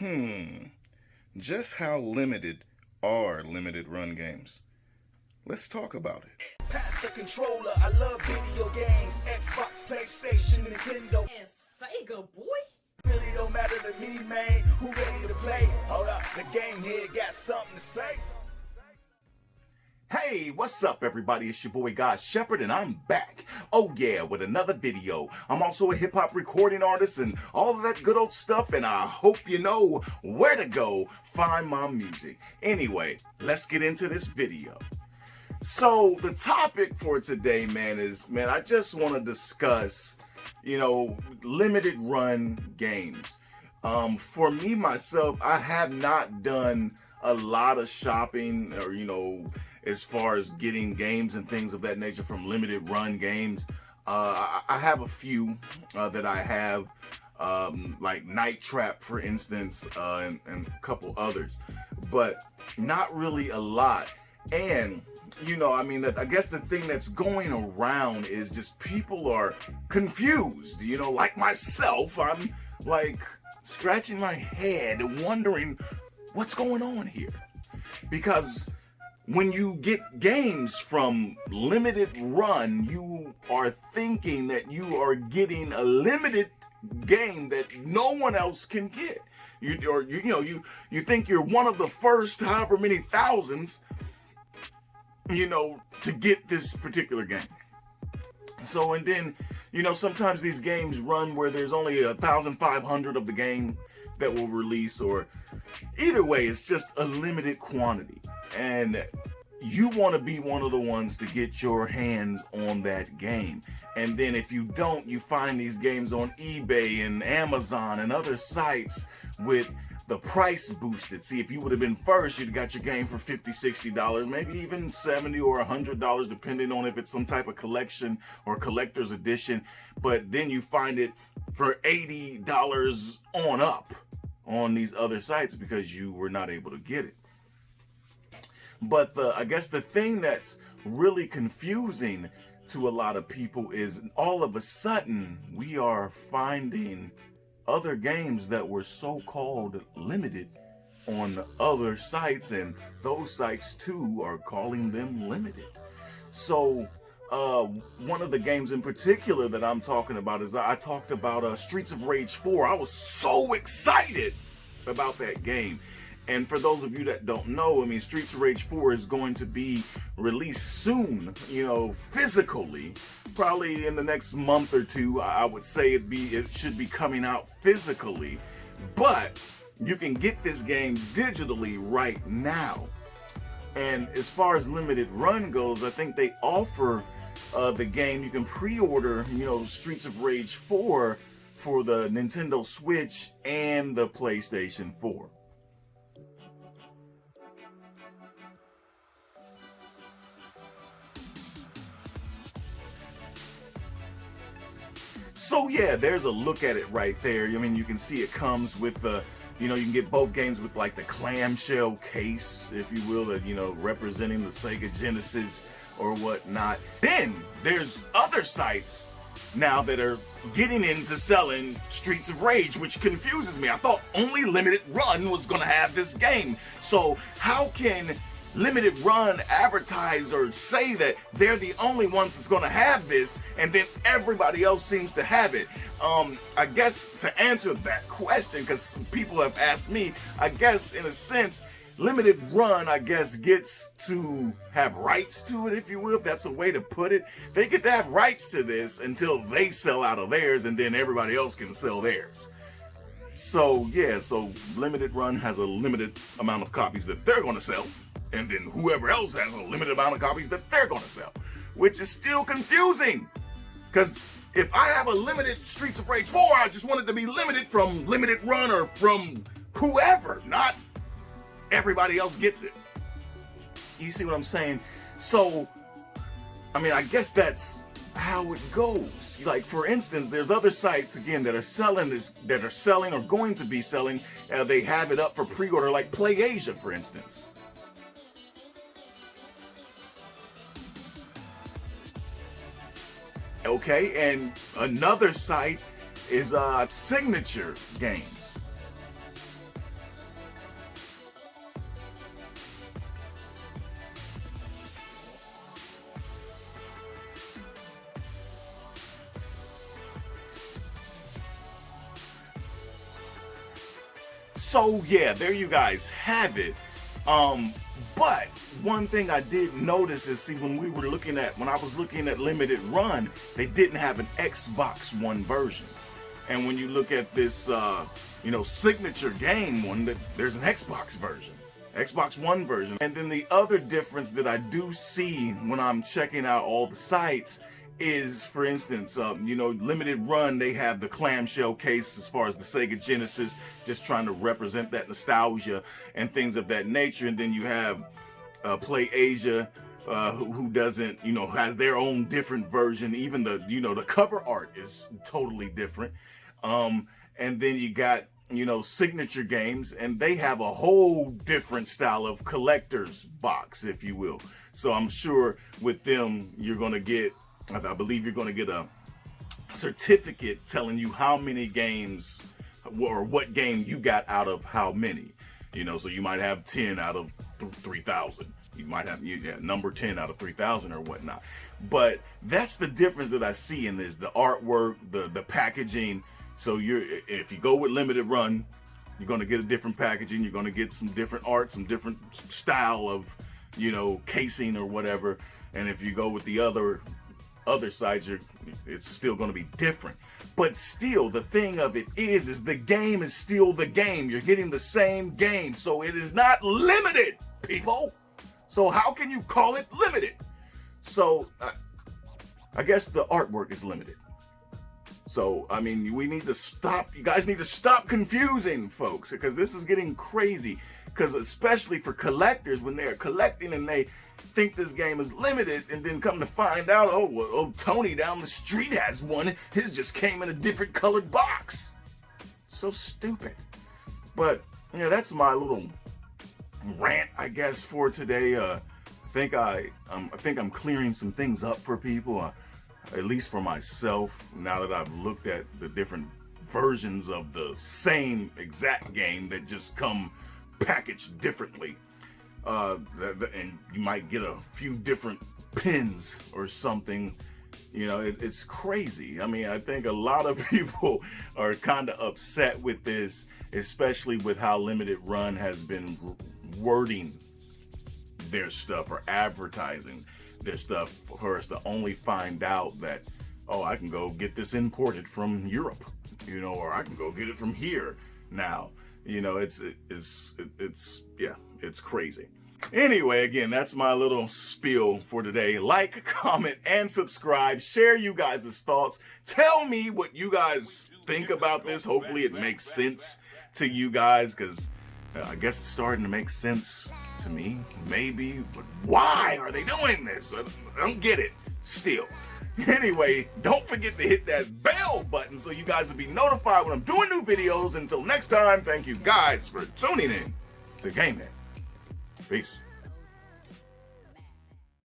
Hmm, just how limited are limited run games? Let's talk about it. Pass the controller, I love video games. Xbox, PlayStation, Nintendo, And Sega, boy. really don't matter to me, man. Who ready to play? Hold up, the GameHead got something to say. Hey, what's up everybody? It's your boy God Shepherd and I'm back. Oh yeah, with another video. I'm also a hip-hop recording artist and all of that good old stuff, and I hope you know where to go find my music. Anyway, let's get into this video. So the topic for today, man, I just want to discuss, limited run games. For me, myself, I have not done a lot of shopping or, as far as getting games and things of that nature from limited run games. I have a few that I have, like Night Trap, for instance, and a couple others, but not really a lot. And I guess the thing that's going around is just people are confused, like myself. I'm like scratching my head and wondering what's going on here. Because when you get games from limited run, you are thinking that you are getting a limited game that no one else can get. You think you're one of the first however many thousands to get this particular game. So, and then, sometimes these games run where there's only 1,500 of the game that will release, or either way, it's just a limited quantity. And you want to be one of the ones to get your hands on that game. And then if you don't, you find these games on eBay and Amazon and other sites with the price boosted. See, if you would have been first, you'd got your game for $50, $60, maybe even $70 or $100, depending on if it's some type of collection or collector's edition. But then you find it for $80 on up on these other sites because you were not able to get it. But I guess the thing that's really confusing to a lot of people is all of a sudden we are finding other games that were so-called limited on other sites, and those sites too are calling them limited. So one of the games in particular that I'm talking about is I talked about Streets of Rage 4. I was so excited about that game. And for those of you that don't know, Streets of Rage 4 is going to be released soon, physically. Probably in the next month or two, I would say it should be coming out physically. But you can get this game digitally right now. And as far as limited run goes, I think they offer the game. You can pre-order, Streets of Rage 4 for the Nintendo Switch and the PlayStation 4. So yeah, there's a look at it right there. You can see it comes with the, you can get both games with like the clamshell case, if you will, that, representing the Sega Genesis or whatnot. Then there's other sites now that are getting into selling Streets of Rage, which confuses me. I thought only Limited Run was gonna have this game. So how can Limited Run advertise or say that they're the only ones that's going to have this, and then everybody else seems to have it? I guess to answer that question, because people have asked me, I guess in a sense, Limited Run, gets to have rights to it, if you will, if that's a way to put it. They get to have rights to this until they sell out of theirs, and then everybody else can sell theirs. So yeah, so Limited Run has a limited amount of copies that they're going to sell. And then whoever else has a limited amount of copies that they're going to sell, which is still confusing. Because if I have a limited Streets of Rage 4, I just want it to be limited from Limited Run or from whoever, not everybody else gets it. You see what I'm saying? So, I guess that's how it goes. Like, for instance, there's other sites, again, that are selling this, that are selling or going to be selling. They have it up for pre-order, like PlayAsia, for instance. Okay, and another site is Signature Games. So yeah, there you guys have it. But one thing I did notice is, see, when I was looking at Limited Run, they didn't have an Xbox One version. And when you look at this, signature game one, there's an Xbox version, Xbox One version. And then the other difference that I do see when I'm checking out all the sites is, for instance, Limited Run, they have the clamshell case as far as the Sega Genesis, just trying to represent that nostalgia and things of that nature. And then you have Play Asia, who doesn't, has their own different version. Even the cover art is totally different. And then you got, Signature Games, and they have a whole different style of collector's box, if you will. So I'm sure with them, I believe you're going to get a certificate telling you how many games or what game you got out of how many. So you might have 10 out of 3,000. You might have number 10 out of 3,000 or whatnot. But that's the difference that I see in this: the artwork, the packaging. So if you go with Limited Run, you're going to get a different packaging. You're going to get some different art, some different style of, casing or whatever. And if you go with the other sides, it's still going to be different. But still, the thing of it is the game is still the game. You're getting the same game. So it is not limited, people. So how can you call it limited? So I guess the artwork is limited. So, we need to stop. You guys need to stop confusing folks, because this is getting crazy. Because especially for collectors, when they're collecting and they think this game is limited, and then come to find out, Tony down the street has one. His just came in a different colored box. So stupid. But that's my little rant, I guess, for today. I think I'm clearing some things up for people, at least for myself. Now that I've looked at the different versions of the same exact game that just come packaged differently. And you might get a few different pins or something. It's crazy. I think a lot of people are kind of upset with this, especially with how Limited Run has been wording their stuff or advertising their stuff for us to only find out that, I can go get this imported from Europe, or I can go get it from here now. It's crazy. Anyway, again, that's my little spiel for today. Like, comment, and subscribe. Share you guys' thoughts. Tell me what you guys think about this. Hopefully it makes sense to you guys, because I guess it's starting to make sense to me, maybe. But why are they doing this? I don't get it still. Anyway, don't forget to hit that bell button so you guys will be notified when I'm doing new videos. Until next time, thank you guys for tuning in to GameHead. Peace.